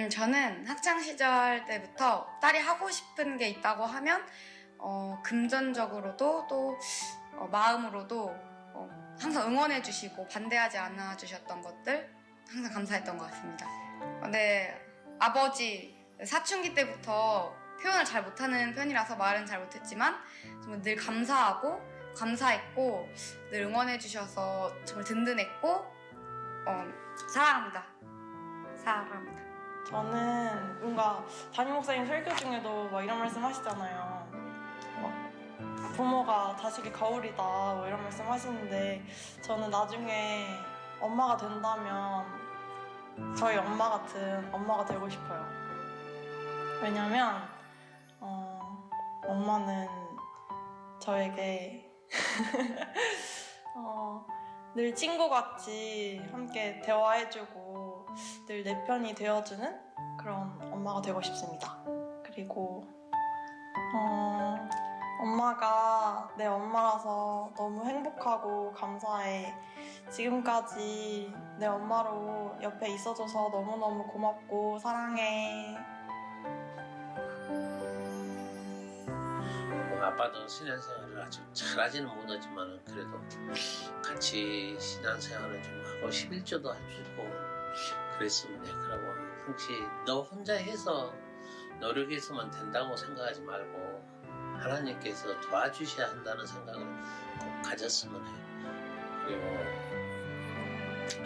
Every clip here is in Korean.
저는 학창 시절 때부터 딸이 하고 싶은 게 있다고 하면 금전적으로도 또 마음으로도 항상 응원해 주시고 반대하지 않아 주셨던 것들 항상 감사했던 것 같습니다. 근데 아버지 사춘기 때부터 표현을 잘 못하는 편이라서 말은 잘 못했지만 정말 늘 감사했고 늘 응원해 주셔서 정말 든든했고 사랑합니다. 저는 뭔가 담임 목사님 설교 중에도 막 이런 말씀 하시잖아요. 부모가 자식의 거울이다 뭐 이런 말씀 하시는데 저는 나중에 엄마가 된다면 저희 엄마 같은 엄마가 되고 싶어요. 왜냐면 엄마는 저에게 늘 친구같이 함께 대화해주고 늘 내 편이 되어주는 그런 엄마가 되고 싶습니다. 그리고 엄마가 내 엄마라서 너무 행복하고 감사해. 지금까지 내 엄마로 옆에 있어줘서 너무너무 고맙고 사랑해. 아빠도 신앙생활을 아주 잘하지는 못하지만 그래도 같이 신앙생활을 좀 하고 11조도 해주고 그랬으면 해. 그러고 혹시 너 혼자 해서 노력해서만 된다고 생각하지 말고 하나님께서 도와주셔야 한다는 생각을 꼭 가졌으면 해. 그리고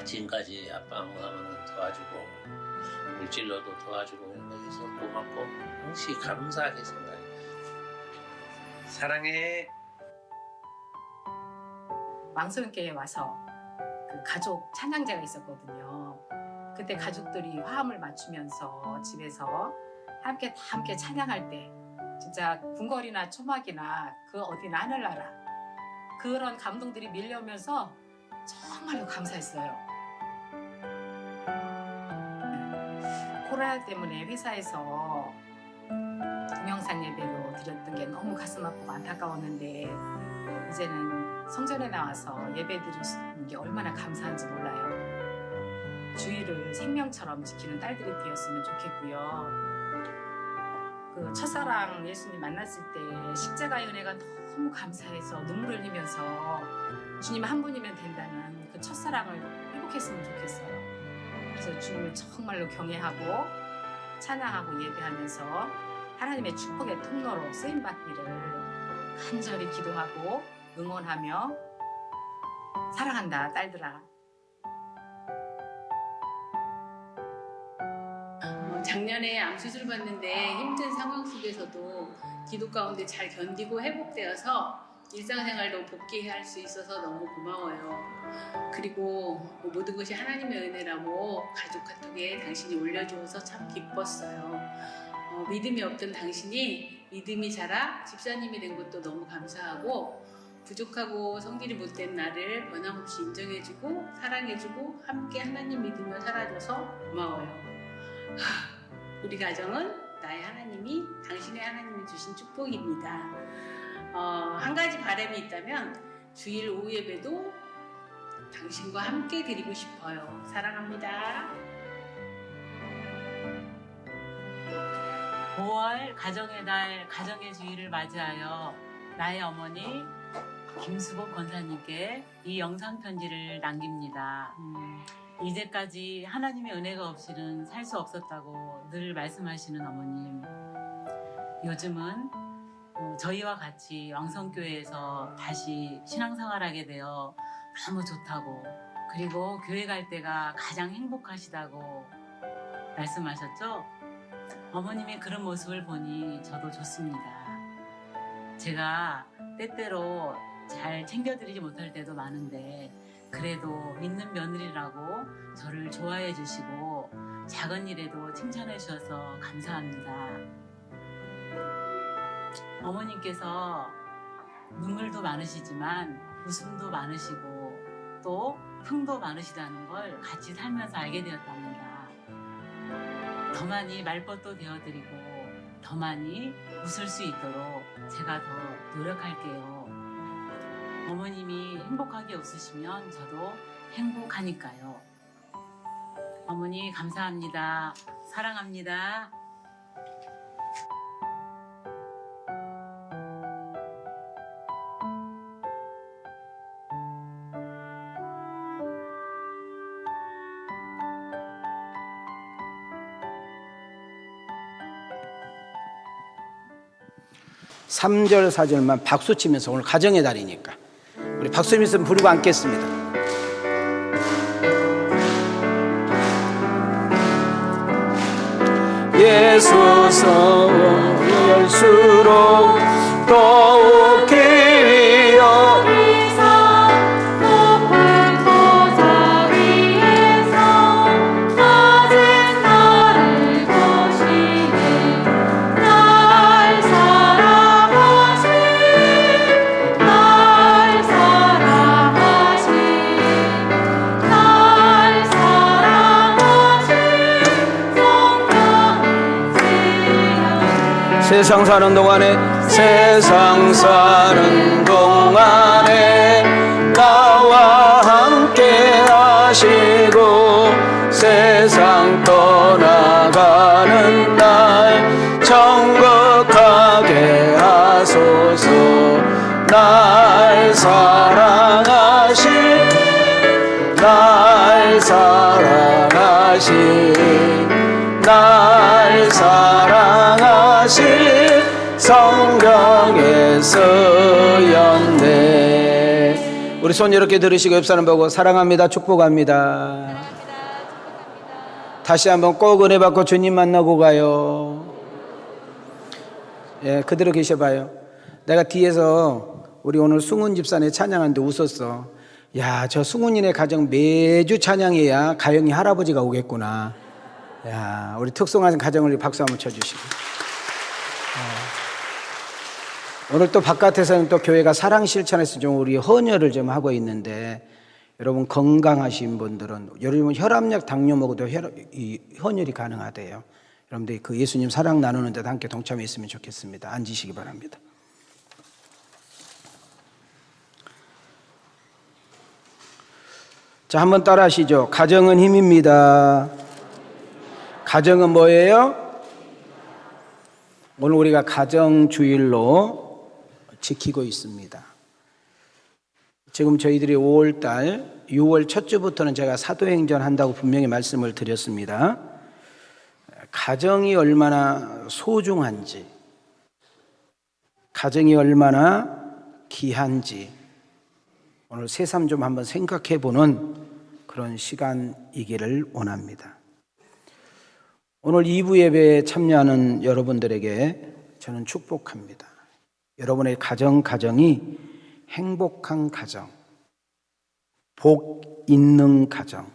지금까지 아빠 엄마는 도와주고 물질로도 도와주고 이런 거 해서 고맙고 혹시 감사하게 생각해. 사랑해. 왕소형교회에 와서 그 가족 찬양제가 있었거든요. 그때 가족들이 화음을 맞추면서 집에서 함께 찬양할 때 진짜 궁궐이나 초막이나 그 어디나 하늘나라 그런 감동들이 밀려오면서 정말로 감사했어요. 코로나 때문에 회사에서 동영상 예배로 드렸던 게 너무 가슴 아프고 안타까웠는데 이제는 성전에 나와서 예배 드릴 수 있는 게 얼마나 감사한지 몰라요. 주의를 생명처럼 지키는 딸들이 되었으면 좋겠고요. 그 첫사랑 예수님 만났을 때 십자가의 은혜가 너무 감사해서 눈물을 흘리면서 주님 한 분이면 된다는 그 첫사랑을 회복했으면 좋겠어요. 그래서 주님을 정말로 경외하고 찬양하고 예배하면서 하나님의 축복의 통로로 쓰임받기를 간절히 기도하고 응원하며 사랑한다 딸들아. 작년에 암 수술 받는데 힘든 상황 속에서도 기도 가운데 잘 견디고 회복되어서 일상생활도 복귀할 수 있어서 너무 고마워요. 그리고 모든 것이 하나님의 은혜라고 가족 카톡에 당신이 올려주어서 참 기뻤어요. 믿음이 없던 당신이 믿음이 자라 집사님이 된 것도 너무 감사하고 부족하고 성질이 못된 나를 변함없이 인정해주고 사랑해주고 함께 하나님 믿으며 살아줘서 고마워요. 우리 가정은 나의 하나님이 당신의 하나님이 주신 축복입니다. 한 가지 바람이 있다면 주일 오후 예배도 당신과 함께 드리고 싶어요. 사랑합니다. 5월 가정의 달 가정의 주일을 맞이하여 나의 어머니 김수복 권사님께 이 영상 편지를 남깁니다. 이제까지 하나님의 은혜가 없이는 살 수 없었다고 늘 말씀하시는 어머님. 요즘은 저희와 같이 왕성교회에서 다시 신앙생활하게 되어 너무 좋다고, 그리고 교회 갈 때가 가장 행복하시다고 말씀하셨죠? 어머님의 그런 모습을 보니 저도 좋습니다. 제가 때때로 잘 챙겨드리지 못할 때도 많은데 그래도 믿는 며느리라고 저를 좋아해 주시고 작은 일에도 칭찬해 주셔서 감사합니다. 어머님께서 눈물도 많으시지만 웃음도 많으시고 또 흥도 많으시다는 걸 같이 살면서 알게 되었답니다. 더 많이 말벗도 되어드리고 더 많이 웃을 수 있도록 제가 더 노력할게요. 어머님이 행복하게 웃으시면 저도 행복하니까요. 어머니 감사합니다. 사랑합니다. 삼절 4절만 박수 치면서, 오늘 가정의 달이니까 우리 박수 치면서 부르고 앉겠습니다. 예수 성을 열수록 더욱 기리어 높은 보좌 위에서 낮은 나를 보시네. 날 사랑하신 세상 사는 동안에 나와 함께 하시고 세상 떠나가는 날 천국 가게 하소서. 날 사랑하신 성경에 쓰였네. 우리 손 이렇게 들으시고 옆 사람 보고 사랑합니다, 축복합니다. 다시 한번 꼭 은혜 받고 주님 만나고 가요. 예, 그대로 계셔봐요. 내가 뒤에서 우리 오늘 승훈 집사네 찬양하는데 웃었어. 야, 저 승훈이네 가정 매주 찬양해야 가영이 할아버지가 오겠구나. 야, 우리 특성한 가정을 박수 한번 쳐주시고. 오늘 또 바깥에서는 또 교회가 사랑 실천에서 좀 우리 헌혈을 좀 하고 있는데, 여러분 건강하신 분들은 여러분 혈압약 당뇨 먹어도 헌혈이 가능하대요. 여러분들 그 예수님 사랑 나누는 데도 함께 동참했으면 좋겠습니다. 앉으시기 바랍니다. 자, 한번 따라 하시죠. 가정은 힘입니다. 가정은 뭐예요? 오늘 우리가 가정주일로 지키고 있습니다. 지금 저희들이 5월달 6월 첫 주부터는 제가 사도행전 한다고 분명히 말씀을 드렸습니다. 가정이 얼마나 소중한지, 가정이 얼마나 귀한지 오늘 새삼 좀 한번 생각해 보는 그런 시간이기를 원합니다. 오늘 2부 예배에 참여하는 여러분들에게 저는 축복합니다. 여러분의 가정이 행복한 가정, 복 있는 가정,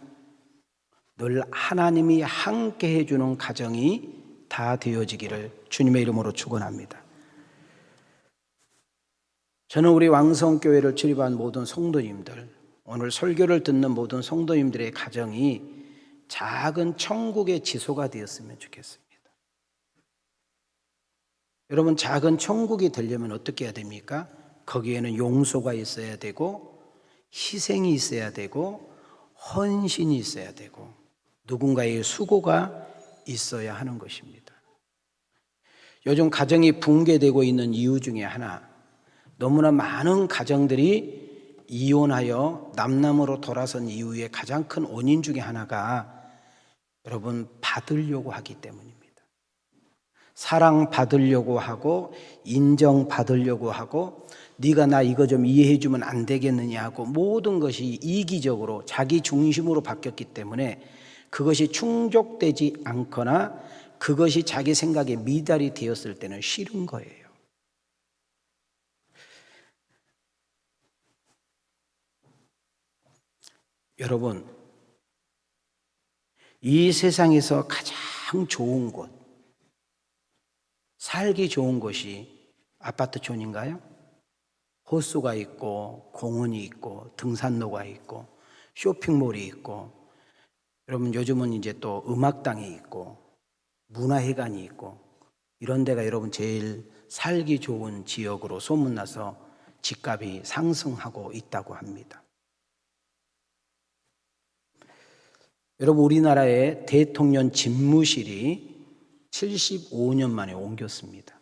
늘 하나님이 함께 해주는 가정이 다 되어지기를 주님의 이름으로 축원합니다. 저는 우리 왕성교회를 출입한 모든 성도님들, 오늘 설교를 듣는 모든 성도님들의 가정이 작은 천국의 지소가 되었으면 좋겠습니다. 여러분, 작은 천국이 되려면 어떻게 해야 됩니까? 거기에는 용서가 있어야 되고, 희생이 있어야 되고, 헌신이 있어야 되고, 누군가의 수고가 있어야 하는 것입니다. 요즘 가정이 붕괴되고 있는 이유 중에 하나, 너무나 많은 가정들이 이혼하여 남남으로 돌아선 이유의 가장 큰 원인 중에 하나가 여러분 받으려고 하기 때문입니다. 사랑받으려고 하고 인정받으려고 하고 네가 나 이거 좀 이해해 주면 안 되겠느냐 하고 모든 것이 이기적으로 자기 중심으로 바뀌었기 때문에 그것이 충족되지 않거나 그것이 자기 생각에 미달이 되었을 때는 싫은 거예요. 여러분, 이 세상에서 가장 좋은 곳, 살기 좋은 곳이 아파트촌인가요? 호수가 있고 공원이 있고 등산로가 있고 쇼핑몰이 있고, 여러분 요즘은 이제 또 음악당이 있고 문화회관이 있고 이런 데가 여러분 제일 살기 좋은 지역으로 소문나서 집값이 상승하고 있다고 합니다. 여러분, 우리나라의 대통령 집무실이 75년 만에 옮겼습니다.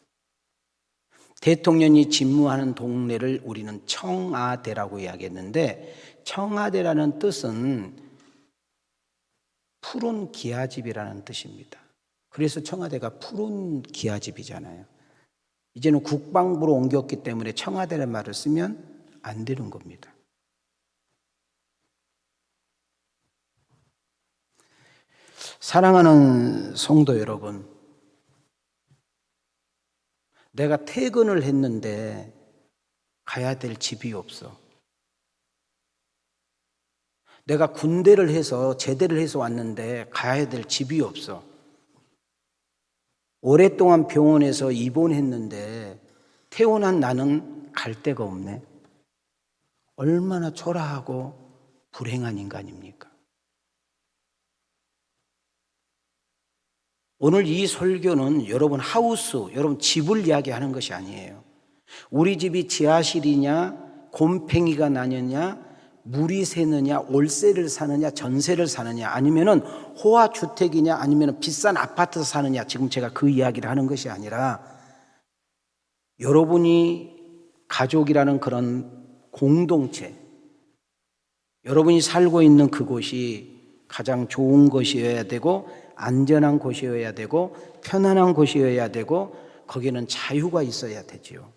대통령이 집무하는 동네를 우리는 청와대라고 이야기했는데, 청와대라는 뜻은 푸른 기아집이라는 뜻입니다. 그래서 청와대가 푸른 기아집이잖아요. 이제는 국방부로 옮겼기 때문에 청와대라는 말을 쓰면 안 되는 겁니다. 사랑하는 성도 여러분, 내가 퇴근을 했는데 가야 될 집이 없어. 내가 군대를 해서 제대를 해서 왔는데 가야 될 집이 없어. 오랫동안 병원에서 입원했는데 퇴원한 나는 갈 데가 없네. 얼마나 초라하고 불행한 인간입니까? 오늘 이 설교는 여러분 하우스, 여러분 집을 이야기하는 것이 아니에요. 우리 집이 지하실이냐, 곰팡이가 나느냐, 물이 새느냐, 월세를 사느냐, 전세를 사느냐, 아니면은 호화주택이냐, 아니면은 비싼 아파트에서 사느냐, 지금 제가 그 이야기를 하는 것이 아니라 여러분이 가족이라는 그런 공동체, 여러분이 살고 있는 그곳이 가장 좋은 곳이어야 되고 안전한 곳이어야 되고 편안한 곳이어야 되고 거기에는 자유가 있어야 되지요.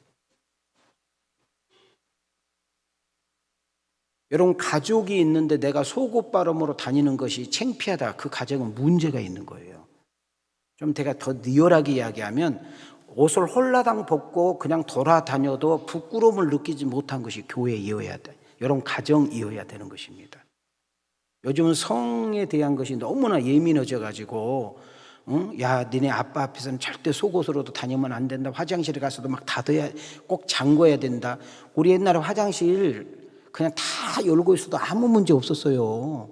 여러분, 가족이 있는데 내가 속옷바람으로 다니는 것이 창피하다. 그 가정은 문제가 있는 거예요. 좀 제가 더 리얼하게 이야기하면 옷을 홀라당 벗고 그냥 돌아다녀도 부끄러움을 느끼지 못한 것이 교회이어야 돼. 여러분, 가정이어야 되는 것입니다. 요즘은 성에 대한 것이 너무나 예민해져 가지고 야, 니네 아빠 앞에서는 절대 속옷으로도 다니면 안 된다. 화장실에 가서도 막 닫아야, 꼭 잠궈야 된다. 우리 옛날에 화장실 그냥 다 열고 있어도 아무 문제 없었어요.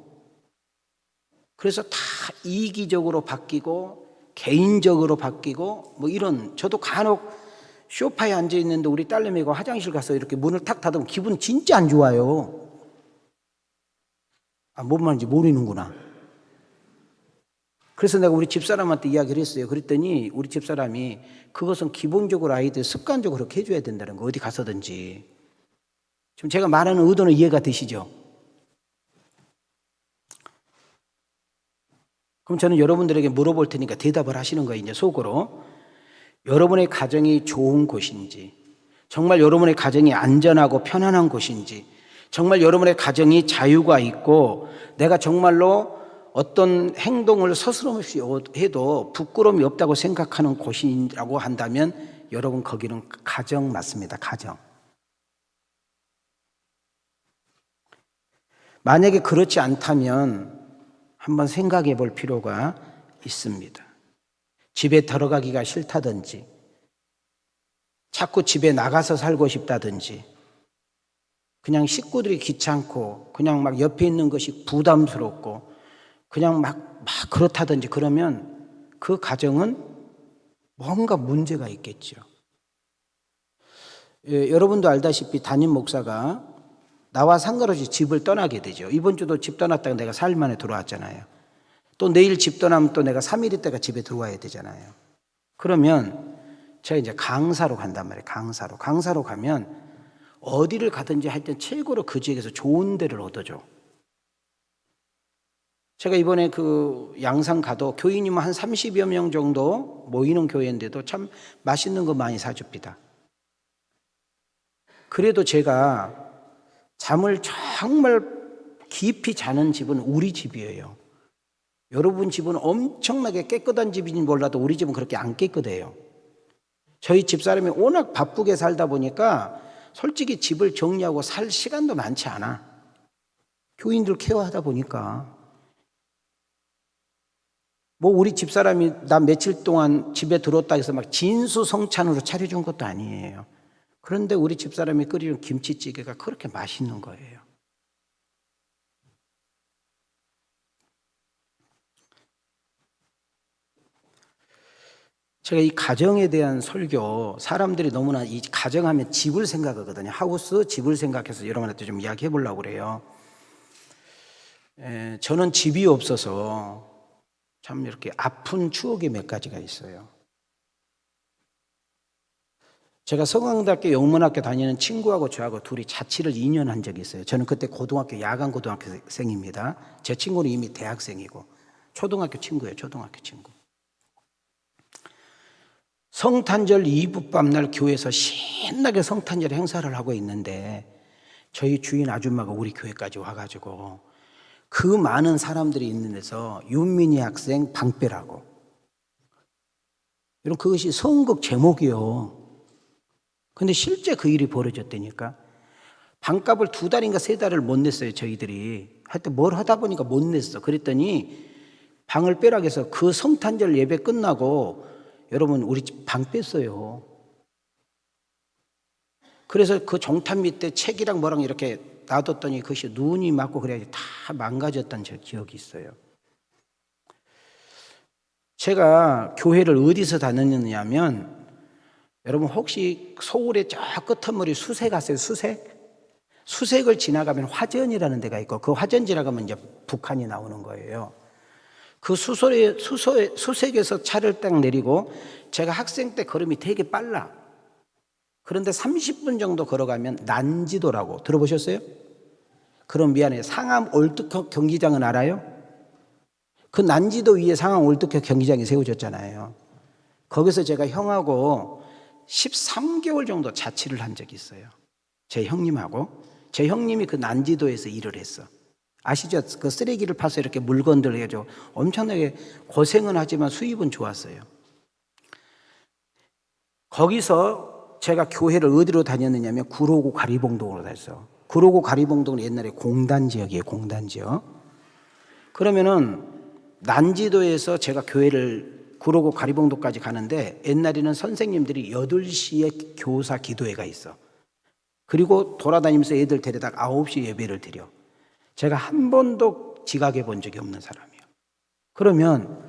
그래서 다 이기적으로 바뀌고 개인적으로 바뀌고 뭐 이런, 저도 간혹 소파에 앉아 있는데 우리 딸내미가 화장실 가서 이렇게 문을 탁 닫으면 기분 진짜 안 좋아요. 뭔 말인지 모르는구나. 그래서 내가 우리 집사람한테 이야기를 했어요. 그랬더니 우리 집사람이 그것은 기본적으로 아이들 습관적으로 그렇게 해줘야 된다는 거, 어디 가서든지. 지금 제가 말하는 의도는 이해가 되시죠? 그럼 저는 여러분들에게 물어볼 테니까 대답을 하시는 거예요. 이제 속으로. 여러분의 가정이 좋은 곳인지, 정말 여러분의 가정이 안전하고 편안한 곳인지, 정말 여러분의 가정이 자유가 있고 내가 정말로 어떤 행동을 서스럼없이 해도 부끄러움이 없다고 생각하는 곳이라고 한다면 여러분, 거기는 가정 맞습니다. 가정. 만약에 그렇지 않다면 한번 생각해 볼 필요가 있습니다. 집에 들어가기가 싫다든지, 자꾸 집에 나가서 살고 싶다든지, 그냥 식구들이 귀찮고 그냥 막 옆에 있는 것이 부담스럽고 그냥 막 그렇다든지, 그러면 그 가정은 뭔가 문제가 있겠죠. 여러분도 알다시피 담임 목사가 나와 상관없이 집을 떠나게 되죠. 이번 주도 집 떠났다가 내가 4일 만에 들어왔잖아요. 또 내일 집 떠나면 또 내가 3일 있다가 집에 들어와야 되잖아요. 그러면 제가 이제 강사로 간단 말이에요. 강사로 가면 어디를 가든지 할 때 최고로 그 지역에서 좋은 데를 얻어줘. 제가 이번에 그 양산 가도 교인이 한 30여 명 정도 모이는 교회인데도 참 맛있는 거 많이 사줍니다. 그래도 제가 잠을 정말 깊이 자는 집은 우리 집이에요. 여러분 집은 엄청나게 깨끗한 집인지 몰라도 우리 집은 그렇게 안 깨끗해요. 저희 집사람이 워낙 바쁘게 살다 보니까 솔직히 집을 정리하고 살 시간도 많지 않아. 교인들 케어하다 보니까. 뭐 우리 집사람이 나 며칠 동안 집에 들어왔다 해서 막 진수성찬으로 차려준 것도 아니에요. 그런데 우리 집사람이 끓이는 김치찌개가 그렇게 맛있는 거예요. 제가 이 가정에 대한 설교, 사람들이 너무나 이 가정하면 집을 생각하거든요. 하우스, 집을 생각해서 여러분한테 좀 이야기해 보려고 그래요. 저는 집이 없어서 참 이렇게 아픈 추억이 몇 가지가 있어요. 제가 성황대학교 영문학교 다니는 친구하고 저하고 둘이 자취를 2년 한 적이 있어요. 저는 그때 고등학교 야간 고등학생입니다. 제 친구는 이미 대학생이고 초등학교 친구예요. 초등학교 친구. 성탄절 이브밤 날 교회에서 신나게 성탄절 행사를 하고 있는데 저희 주인 아줌마가 우리 교회까지 와가지고 그 많은 사람들이 있는 데서 윤민희 학생 방빼라고. 여러분 그것이 선곡 제목이요. 근데 실제 그 일이 벌어졌다니까. 방값을 2달인가 3달을 못 냈어요 저희들이. 하여튼 뭘 하다 보니까 못 냈어. 그랬더니 방을 빼라고 해서 그 성탄절 예배 끝나고 여러분 우리 집 방 뺐어요. 그래서 그 종탄 밑에 책이랑 뭐랑 이렇게 놔뒀더니 그것이 눈이 맞고 그래야지 다 망가졌던 저 기억이 있어요. 제가 교회를 어디서 다녔느냐면 여러분 혹시 서울의 저 끝머리 수색 아세요? 수색을 지나가면 화전이라는 데가 있고 그 화전 지나가면 이제 북한이 나오는 거예요. 그 수색에서 차를 딱 내리고 제가 학생 때 걸음이 되게 빨라. 그런데 30분 정도 걸어가면 난지도라고 들어보셨어요? 그럼 미안해요. 상암 올드컵 경기장은 알아요? 그 난지도 위에 상암 올드컵 경기장이 세워졌잖아요. 거기서 제가 형하고 13개월 정도 자취를 한 적이 있어요. 제 형님하고. 제 형님이 그 난지도에서 일을 했어. 아시죠? 그 쓰레기를 파서 이렇게 물건들 해가지고 엄청나게 고생은 하지만 수입은 좋았어요. 거기서 제가 교회를 어디로 다녔느냐면 구로구 가리봉동으로 다녔어요. 구로구 가리봉동은 옛날에 공단 지역이에요. 공단 지역. 그러면은 난지도에서 제가 교회를 구로구 가리봉도까지 가는데 옛날에는 선생님들이 8시에 교사 기도회가 있어. 그리고 돌아다니면서 애들 데려다가 9시 예배를 드려. 제가 한 번도 지각해 본 적이 없는 사람이에요. 그러면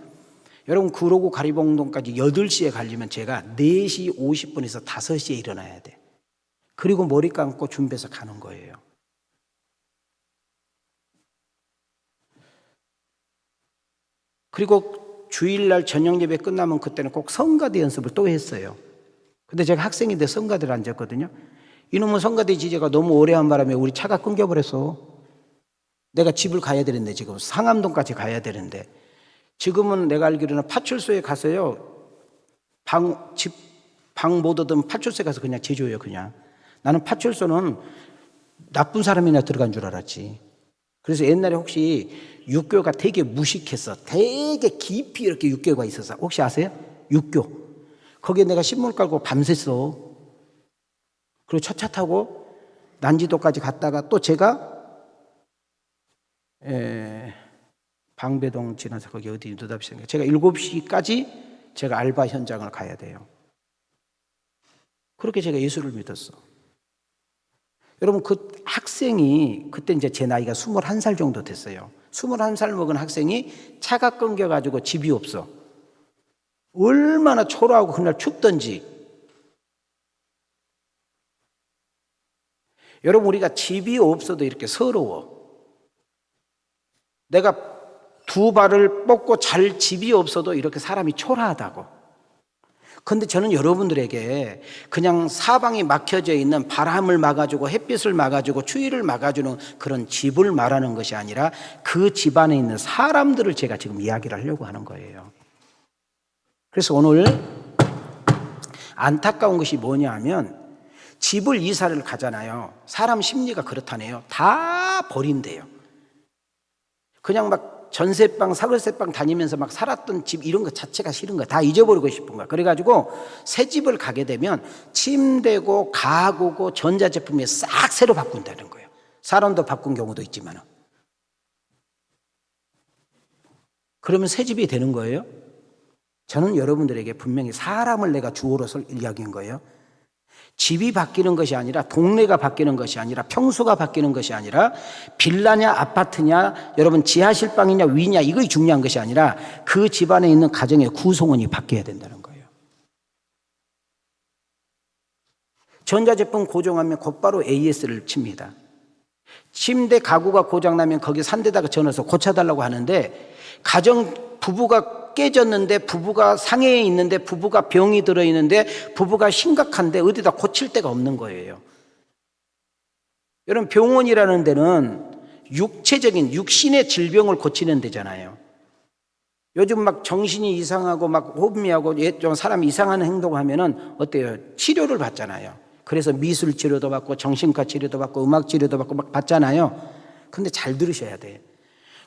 여러분 구로구 가리봉동까지 8시에 가려면 제가 4시 50분에서 5시에 일어나야 돼. 그리고 머리 감고 준비해서 가는 거예요. 그리고 주일날 저녁 예배 끝나면 그때는 꼭 성가대 연습을 또 했어요. 근데 제가 학생인데 성가대를 앉았거든요. 이놈의 성가대 지제가 너무 오래 한 바람에 우리 차가 끊겨버렸어. 내가 집을 가야 되는데 지금 상암동까지 가야 되는데 지금은 내가 알기로는 파출소에 가서요. 방 못 얻으면 파출소에 가서 그냥 제조해요. 그냥. 나는 파출소는 나쁜 사람이나 들어간 줄 알았지. 그래서 옛날에 혹시 육교가 되게 무식했어. 되게 깊이 이렇게 육교가 있었어. 혹시 아세요? 육교. 거기에 내가 신문 깔고 밤샜어. 그리고 차 타고 난지도까지 갔다가 또 제가 방배동 지나서 거기 어디 느답시인가 제가 7시까지 제가 알바 현장을 가야 돼요. 그렇게 제가 예수를 믿었어. 여러분 그 학생이 그때 이제 제 나이가 21살 정도 됐어요. 21살 먹은 학생이 차가 끊겨가지고 집이 없어. 얼마나 초라하고 그날 춥던지. 여러분 우리가 집이 없어도 이렇게 서러워. 내가 2발을 뻗고 잘 집이 없어도 이렇게 사람이 초라하다고. 근데 저는 여러분들에게 그냥 사방이 막혀져 있는 바람을 막아주고 햇빛을 막아주고 추위를 막아주는 그런 집을 말하는 것이 아니라 그 집 안에 있는 사람들을 제가 지금 이야기를 하려고 하는 거예요. 그래서 오늘 안타까운 것이 뭐냐 하면 집을 이사를 가잖아요. 사람 심리가 그렇다네요. 다 버린대요. 그냥 막 전세방, 사글세방 다니면서 막 살았던 집 이런 거 자체가 싫은 거야. 다 잊어버리고 싶은 거야. 그래가지고 새 집을 가게 되면 침대고 가구고 전자제품이 싹 새로 바꾼다는 거예요. 사람도 바꾼 경우도 있지만. 그러면 새 집이 되는 거예요? 저는 여러분들에게 분명히 사람을 내가 주어로서 이야기한 거예요. 집이 바뀌는 것이 아니라 동네가 바뀌는 것이 아니라 평수가 바뀌는 것이 아니라 빌라냐 아파트냐 여러분 지하실방이냐 위냐 이것이 중요한 것이 아니라 그 집안에 있는 가정의 구성원이 바뀌어야 된다는 거예요. 전자제품 고정하면 곧바로 AS를 칩니다. 침대 가구가 고장나면 거기 산데다가 전화해서 고쳐달라고 하는데 부부가 깨졌는데 부부가 상해에 있는데 부부가 병이 들어있는데 부부가 심각한데 어디다 고칠 데가 없는 거예요. 여러분 병원이라는 데는 육체적인 육신의 질병을 고치는 데잖아요. 요즘 막 정신이 이상하고 막 호흡미하고 좀 사람이 이상한 행동을 하면은 어때요? 치료를 받잖아요. 그래서 미술 치료도 받고 정신과 치료도 받고 음악 치료도 받고 막 받잖아요. 근데 잘 들으셔야 돼.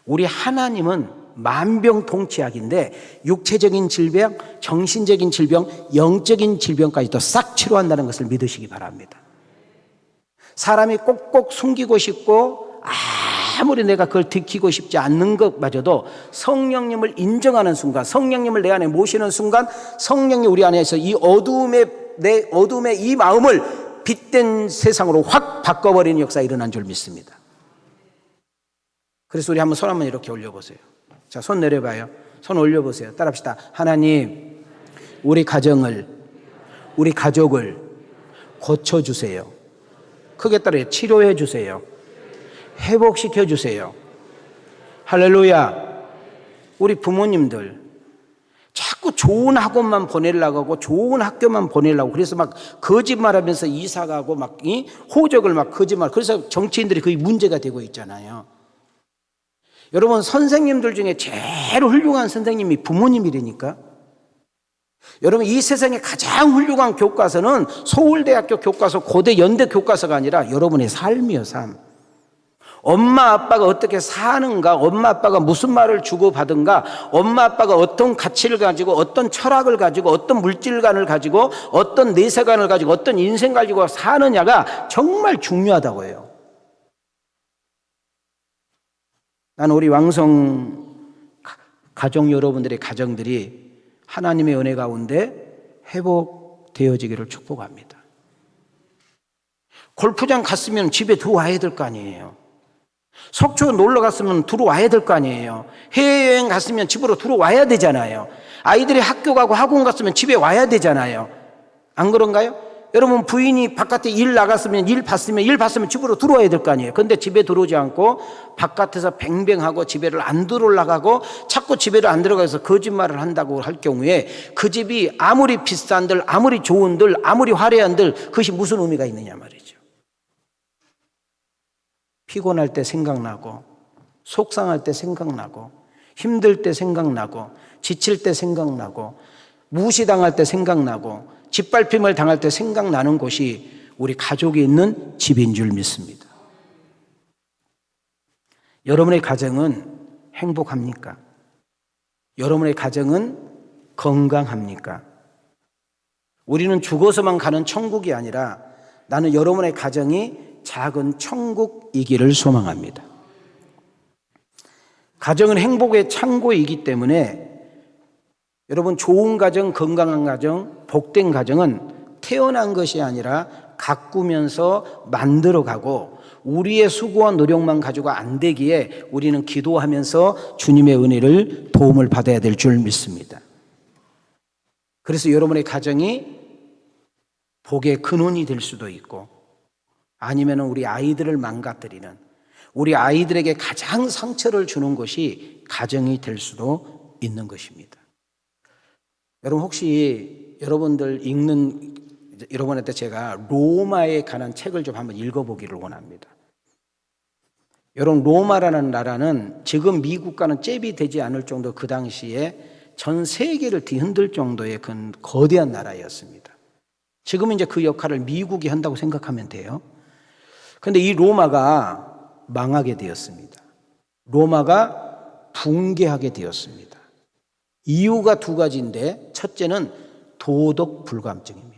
우리 하나님은 만병통치약인데 육체적인 질병, 정신적인 질병, 영적인 질병까지도 싹 치료한다는 것을 믿으시기 바랍니다. 사람이 꼭꼭 숨기고 싶고 아무리 내가 그걸 들키고 싶지 않는 것마저도 성령님을 인정하는 순간, 성령님을 내 안에 모시는 순간 성령님 우리 안에서 이 내 어둠의 이 마음을 빛된 세상으로 확 바꿔버리는 역사가 일어난 줄 믿습니다. 그래서 우리 한번 손 한번 이렇게 올려보세요. 자, 손 내려봐요. 손 올려보세요. 따라합시다. 하나님, 우리 가정을, 우리 가족을 고쳐주세요. 크게 따라해요. 치료해 주세요. 회복시켜 주세요. 할렐루야. 우리 부모님들 자꾸 좋은 학원만 보내려고 하고 좋은 학교만 보내려고 그래서 막 거짓말하면서 이사가고 막 호적을 막 거짓말. 그래서 정치인들이 그게 문제가 되고 있잖아요. 여러분 선생님들 중에 제일 훌륭한 선생님이 부모님이라니까. 여러분 이 세상에 가장 훌륭한 교과서는 서울대학교 교과서, 고대 연대 교과서가 아니라 여러분의 삶이요, 삶. 엄마 아빠가 어떻게 사는가, 엄마 아빠가 무슨 말을 주고받은가, 엄마 아빠가 어떤 가치를 가지고 어떤 철학을 가지고 어떤 물질관을 가지고 어떤 내세관을 가지고 어떤 인생 가지고 사느냐가 정말 중요하다고 해요. 나는 우리 왕성 가족 여러분들의 가정들이 하나님의 은혜 가운데 회복되어지기를 축복합니다. 골프장 갔으면 집에 들어와야 될 거 아니에요. 속초 놀러 갔으면 들어와야 될 거 아니에요. 해외여행 갔으면 집으로 들어와야 되잖아요. 아이들이 학교 가고 학원 갔으면 집에 와야 되잖아요. 안 그런가요? 여러분 부인이 바깥에 일 나갔으면 일 봤으면 집으로 들어와야 될 거 아니에요. 근데 집에 들어오지 않고 바깥에서 뱅뱅하고 집에를 안 들어오려고 자꾸 집에를 안 들어가서 거짓말을 한다고 할 경우에 그 집이 아무리 비싼들, 아무리 좋은들, 아무리 화려한들 그것이 무슨 의미가 있느냐 말이죠. 피곤할 때 생각나고 속상할 때 생각나고 힘들 때 생각나고 지칠 때 생각나고 무시당할 때 생각나고 짓밟힘을 당할 때 생각나는 곳이 우리 가족이 있는 집인 줄 믿습니다. 여러분의 가정은 행복합니까? 여러분의 가정은 건강합니까? 우리는 죽어서만 가는 천국이 아니라 나는 여러분의 가정이 작은 천국이기를 소망합니다. 가정은 행복의 창고이기 때문에 여러분 좋은 가정, 건강한 가정, 복된 가정은 태어난 것이 아니라 가꾸면서 만들어가고 우리의 수고와 노력만 가지고 안 되기에 우리는 기도하면서 주님의 은혜를 도움을 받아야 될 줄 믿습니다. 그래서 여러분의 가정이 복의 근원이 될 수도 있고 아니면 우리 아이들을 망가뜨리는 우리 아이들에게 가장 상처를 주는 것이 가정이 될 수도 있는 것입니다. 여러분 혹시 여러분들 읽는 여러분한테 제가 로마에 관한 책을 좀 한번 읽어보기를 원합니다. 여러분 로마라는 나라는 지금 미국과는 잽이 되지 않을 정도 그 당시에 전 세계를 뒤흔들 정도의 그 거대한 나라였습니다. 지금은 이제 그 역할을 미국이 한다고 생각하면 돼요. 그런데 이 로마가 망하게 되었습니다. 로마가 붕괴하게 되었습니다. 이유가 두 가지인데 첫째는 도덕 불감증입니다.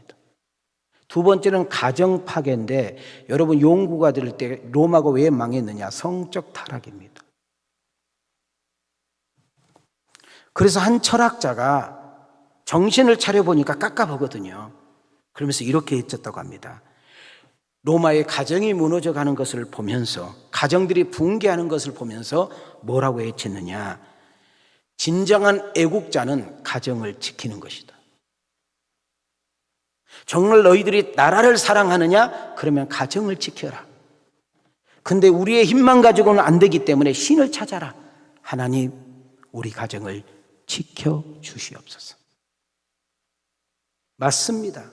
두 번째는 가정 파괴인데 여러분 연구가 될 때 로마가 왜 망했느냐? 성적 타락입니다. 그래서 한 철학자가 정신을 차려보니까 깝깝하거든요. 그러면서 이렇게 했었다고 합니다. 로마의 가정이 무너져가는 것을 보면서 가정들이 붕괴하는 것을 보면서 뭐라고 외쳤느냐? 진정한 애국자는 가정을 지키는 것이다. 정말 너희들이 나라를 사랑하느냐? 그러면 가정을 지켜라. 근데 우리의 힘만 가지고는 안 되기 때문에 신을 찾아라. 하나님, 우리 가정을 지켜주시옵소서. 맞습니다.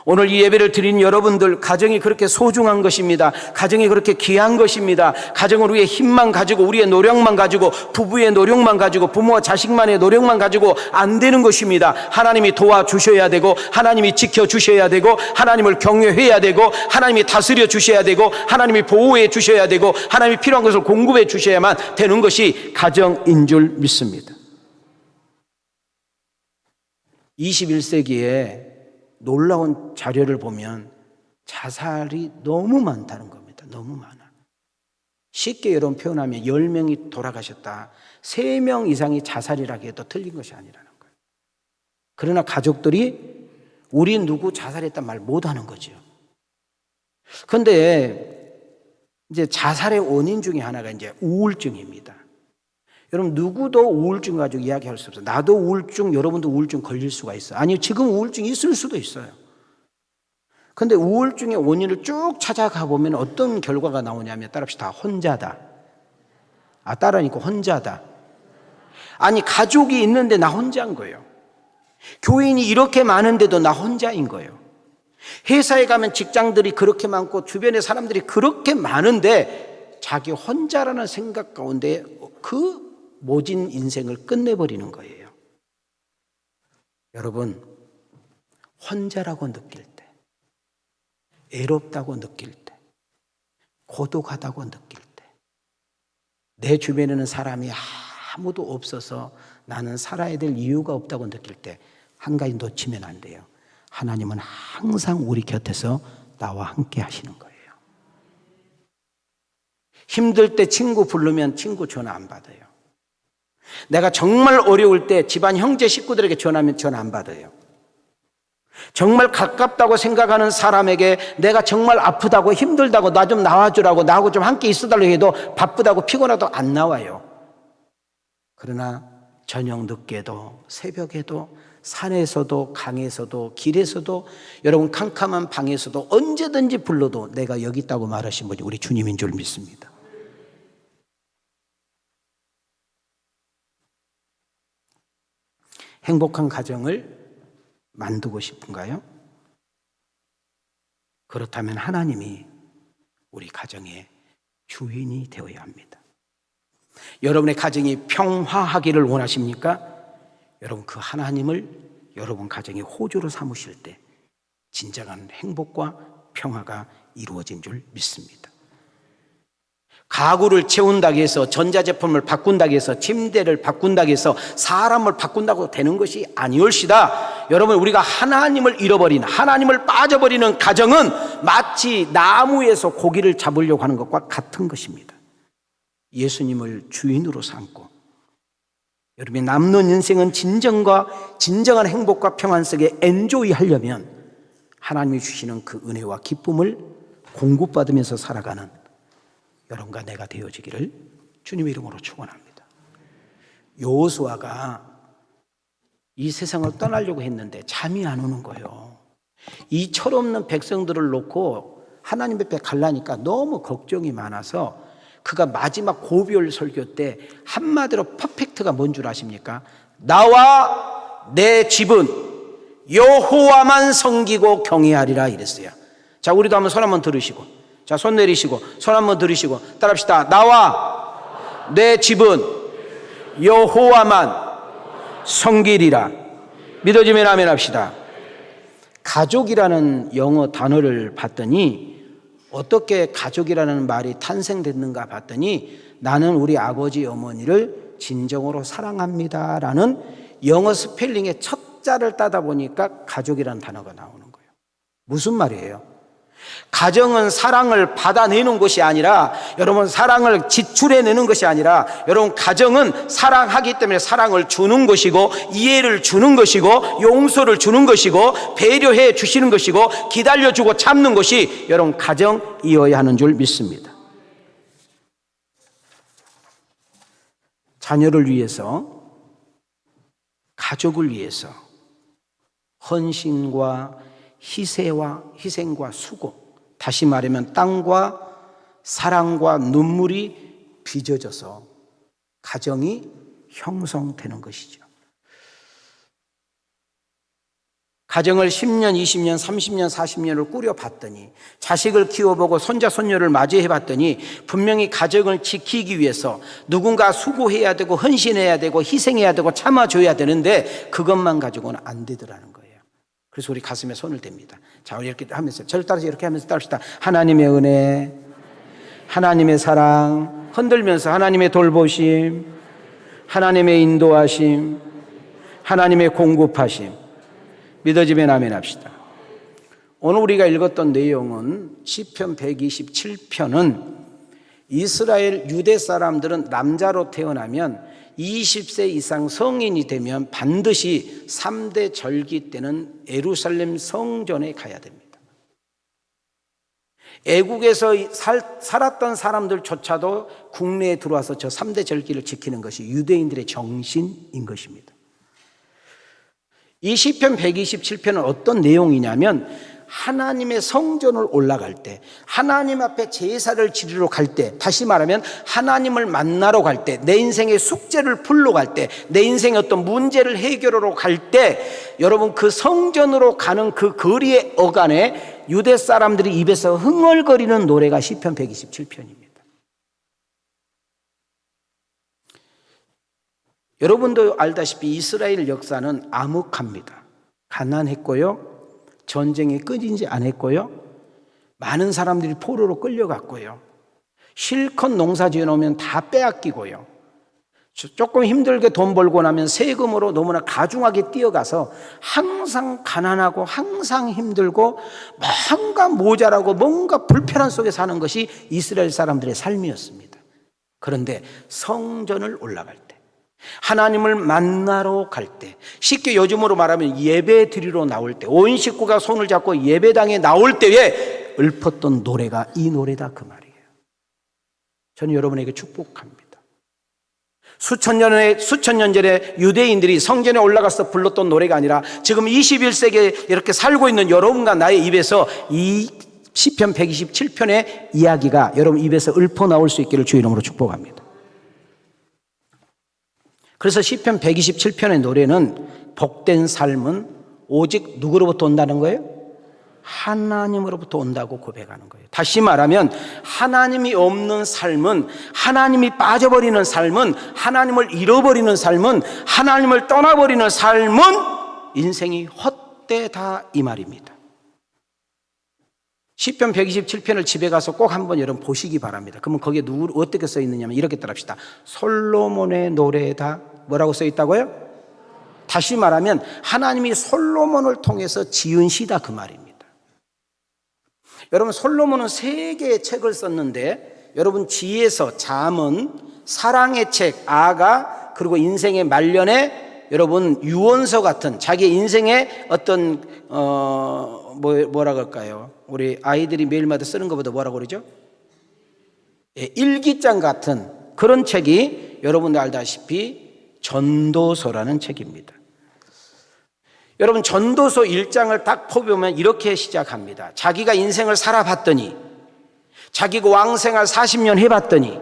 오늘 이 예배를 드린 여러분들, 가정이 그렇게 소중한 것입니다. 가정이 그렇게 귀한 것입니다. 가정은 우리의 힘만 가지고, 우리의 노력만 가지고, 부부의 노력만 가지고, 부모와 자식만의 노력만 가지고 안 되는 것입니다. 하나님이 도와주셔야 되고, 하나님이 지켜주셔야 되고, 하나님을 경외해야 되고, 하나님이 다스려 주셔야 되고, 하나님이 보호해 주셔야 되고, 하나님이 필요한 것을 공급해 주셔야만 되는 것이 가정인 줄 믿습니다. 21세기에 놀라운 자료를 보면 자살이 너무 많다는 겁니다. 너무 많아. 쉽게 여러분 표현하면 10명이 돌아가셨다. 3명 이상이 자살이라고 해도 틀린 것이 아니라는 거예요. 그러나 가족들이 우리 누구 자살했단 말 못하는 거죠. 그런데 이제 자살의 원인 중에 하나가 이제 우울증입니다. 여러분, 누구도 우울증 가지고 이야기할 수 없어요. 나도 우울증, 여러분도 우울증 걸릴 수가 있어요. 아니, 지금 우울증이 있을 수도 있어요. 그런데 우울증의 원인을 쭉 찾아가 보면 어떤 결과가 나오냐면, 따라합시다. 혼자다. 따라하니까 혼자다. 아니, 가족이 있는데 나 혼자인 거예요. 교인이 이렇게 많은데도 나 혼자인 거예요. 회사에 가면 직장들이 그렇게 많고 주변에 사람들이 그렇게 많은데 자기 혼자라는 생각 가운데 그 모진 인생을 끝내버리는 거예요. 여러분, 혼자라고 느낄 때, 외롭다고 느낄 때, 고독하다고 느낄 때, 내 주변에는 사람이 아무도 없어서 나는 살아야 될 이유가 없다고 느낄 때 한 가지 놓치면 안 돼요. 하나님은 항상 우리 곁에서 나와 함께 하시는 거예요. 힘들 때 친구 부르면 친구 전화 안 받아요. 내가 정말 어려울 때 집안 형제 식구들에게 전화하면 전화 안 받아요. 정말 가깝다고 생각하는 사람에게 내가 정말 아프다고 힘들다고 나 좀 나와주라고, 나하고 좀 함께 있어달라고 해도 바쁘다고 피곤하다고 안 나와요. 그러나 저녁 늦게도 새벽에도 산에서도 강에서도 길에서도 여러분 캄캄한 방에서도 언제든지 불러도 내가 여기 있다고 말하신 분이 우리 주님인 줄 믿습니다. 행복한 가정을 만들고 싶은가요? 그렇다면 하나님이 우리 가정의 주인이 되어야 합니다. 여러분의 가정이 평화하기를 원하십니까? 여러분, 그 하나님을 여러분 가정의 호주로 삼으실 때 진정한 행복과 평화가 이루어진 줄 믿습니다. 가구를 채운다고 해서, 전자제품을 바꾼다고 해서, 침대를 바꾼다고 해서, 사람을 바꾼다고 되는 것이 아니올시다. 여러분, 우리가 하나님을 잃어버린, 하나님을 빠져버리는 가정은 마치 나무에서 고기를 잡으려고 하는 것과 같은 것입니다. 예수님을 주인으로 삼고 여러분의 남는 인생은 진정한 행복과 평안 속에 엔조이 하려면 하나님이 주시는 그 은혜와 기쁨을 공급받으면서 살아가는 여러분과 내가 되어지기를 주님의 이름으로 축원합니다. 여호수아가 이 세상을 떠나려고 했는데 잠이 안 오는 거예요. 이 철없는 백성들을 놓고 하나님 앞에 가려니까 너무 걱정이 많아서 그가 마지막 고별 설교 때 한마디로 퍼펙트가 뭔 줄 아십니까? 나와 내 집은 여호와만 섬기고 경외하리라 이랬어요. 자, 우리도 한번 손 한번 들으시고, 자, 손 내리시고 손 한번 들으시고 따라합시다. 나와 내 집은 여호와만 섬기리라. 믿어지면 아멘 합시다. 가족이라는 영어 단어를 봤더니 어떻게 가족이라는 말이 탄생됐는가 봤더니 나는 우리 아버지 어머니를 진정으로 사랑합니다 라는 영어 스펠링의 첫 자를 따다 보니까 가족이라는 단어가 나오는 거예요. 무슨 말이에요? 가정은 사랑을 받아내는 것이 아니라, 여러분, 사랑을 지출해내는 것이 아니라, 여러분, 가정은 사랑하기 때문에 사랑을 주는 것이고, 이해를 주는 것이고, 용서를 주는 것이고, 배려해 주시는 것이고, 기다려주고 참는 것이 여러분 가정이어야 하는 줄 믿습니다. 자녀를 위해서, 가족을 위해서 헌신과 희생과 수고, 다시 말하면 땅과 사랑과 눈물이 빚어져서 가정이 형성되는 것이죠. 가정을 10년, 20년, 30년, 40년을 꾸려봤더니, 자식을 키워보고 손자, 손녀를 맞이해봤더니 분명히 가정을 지키기 위해서 누군가 수고해야 되고 헌신해야 되고 희생해야 되고 참아줘야 되는데 그것만 가지고는 안 되더라는 거예요. 그래서 우리 가슴에 손을 댑니다. 자, 우리 이렇게 하면서, 저를 따라서 이렇게 하면서 따릅시다. 하나님의 은혜, 하나님의 사랑, 흔들면서 하나님의 돌보심, 하나님의 인도하심, 하나님의 공급하심, 믿어지면 아멘 합시다. 오늘 우리가 읽었던 내용은 시편 127편은 이스라엘 유대 사람들은 남자로 태어나면 20세 이상 성인이 되면 반드시 3대 절기 때는 예루살렘 성전에 가야 됩니다. 애국에서 살았던 사람들조차도 국내에 들어와서 저 3대 절기를 지키는 것이 유대인들의 정신인 것입니다. 이 시편 127편은 어떤 내용이냐면 하나님의 성전을 올라갈 때, 하나님 앞에 제사를 지르러 갈 때, 다시 말하면 하나님을 만나러 갈 때, 내 인생의 숙제를 풀러 갈 때, 내 인생의 어떤 문제를 해결하러 갈 때, 여러분 그 성전으로 가는 그 거리의 어간에 유대 사람들이 입에서 흥얼거리는 노래가 시편 127편입니다. 여러분도 알다시피 이스라엘 역사는 암흑합니다. 가난했고요, 전쟁이 끊이지 않았고요, 많은 사람들이 포로로 끌려갔고요, 실컷 농사 지어놓으면 다 빼앗기고요, 조금 힘들게 돈 벌고 나면 세금으로 너무나 가중하게 뛰어가서 항상 가난하고 항상 힘들고 뭔가 모자라고 뭔가 불편한 속에 사는 것이 이스라엘 사람들의 삶이었습니다. 그런데 성전을 올라갈 때, 하나님을 만나러 갈 때, 쉽게 요즘으로 말하면 예배 드리러 나올 때, 온 식구가 손을 잡고 예배당에 나올 때에 읊었던 노래가 이 노래다 그 말이에요. 저는 여러분에게 축복합니다. 수천 년 전에 유대인들이 성전에 올라가서 불렀던 노래가 아니라 지금 21세기에 이렇게 살고 있는 여러분과 나의 입에서 이 시편 127편의 이야기가 여러분 입에서 읊어 나올 수 있기를 주의 이름으로 축복합니다. 그래서 시편 127편의 노래는 복된 삶은 오직 누구로부터 온다는 거예요? 하나님으로부터 온다고 고백하는 거예요. 다시 말하면 하나님이 없는 삶은, 하나님이 빠져버리는 삶은, 하나님을 잃어버리는 삶은, 하나님을 떠나버리는 삶은 인생이 헛되다 이 말입니다. 시편 127편을 집에 가서 꼭 한번 여러분 보시기 바랍니다. 그러면 거기에 어떻게 써 있느냐면 이렇게 따라합시다. 솔로몬의 노래다. 뭐라고 써 있다고요? 다시 말하면 하나님이 솔로몬을 통해서 지은 시다 그 말입니다. 여러분 솔로몬은 3개의 책을 썼는데 여러분 지혜서, 잠언, 사랑의 책, 아가, 그리고 인생의 말년에 여러분 유언서 같은 자기 인생의 어떤 뭐라 그럴까요? 우리 아이들이 매일마다 쓰는 것보다 뭐라고 그러죠? 일기장 같은 그런 책이 여러분들 알다시피 전도서라는 책입니다. 여러분 전도서 1장을 딱 펴보면 이렇게 시작합니다. 자기가 인생을 살아봤더니, 자기가 왕생활 40년 해봤더니,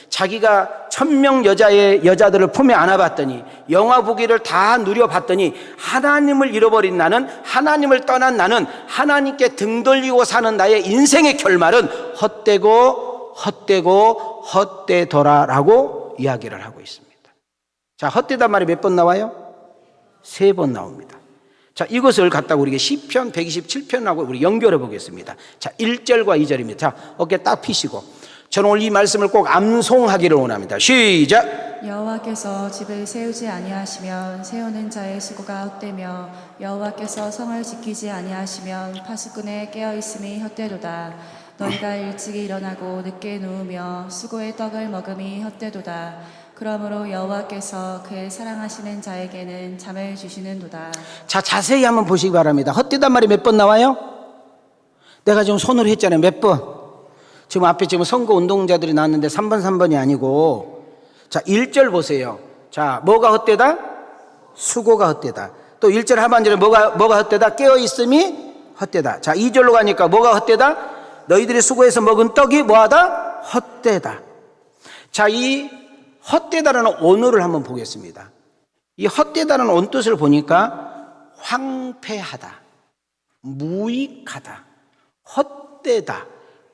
자기가 1000명 여자들을 품에 안아봤더니, 영화 보기를 다 누려봤더니 하나님을 잃어버린 나는, 하나님을 떠난 나는, 하나님께 등 돌리고 사는 나의 인생의 결말은 헛되고 헛되고 헛되더라라고 이야기를 하고 있습니다. 자, 헛되단 말이 몇 번 나와요? 3번 나옵니다. 자, 이것을 갖다가 우리가 시편 127편하고 우리 연결해 보겠습니다. 자, 1절과 2절입니다. 자, 어깨 딱 피시고 저는 오늘 이 말씀을 꼭 암송하기를 원합니다. 시작! 여호와께서 집을 세우지 아니하시면 세우는 자의 수고가 헛되며 여호와께서 성을 지키지 아니하시면 파수꾼의 깨어있음이 헛되도다. 너희가 일찍이 일어나고 늦게 누우며 수고의 떡을 먹음이 헛되도다. 그러므로 여호와께서 그의 사랑하시는 자에게는 잠을 주시는도다. 자, 자세히 한번 보시기 바랍니다. 헛되단 말이 몇 번 나와요? 내가 지금 손으로 했잖아요. 몇 번? 지금 앞에 지금 선거 운동자들이 나왔는데 3번이 아니고, 자, 1절 보세요. 자, 뭐가 헛되다? 수고가 헛되다. 또 1절 하반절에 뭐가 헛되다? 깨어있음이 헛되다. 자, 2절로 가니까 뭐가 헛되다? 너희들이 수고해서 먹은 떡이 뭐하다? 헛되다. 자, 이 헛되다라는 언어를 한번 보겠습니다. 이 헛되다라는 언뜻을 보니까 황폐하다, 무익하다, 헛되다,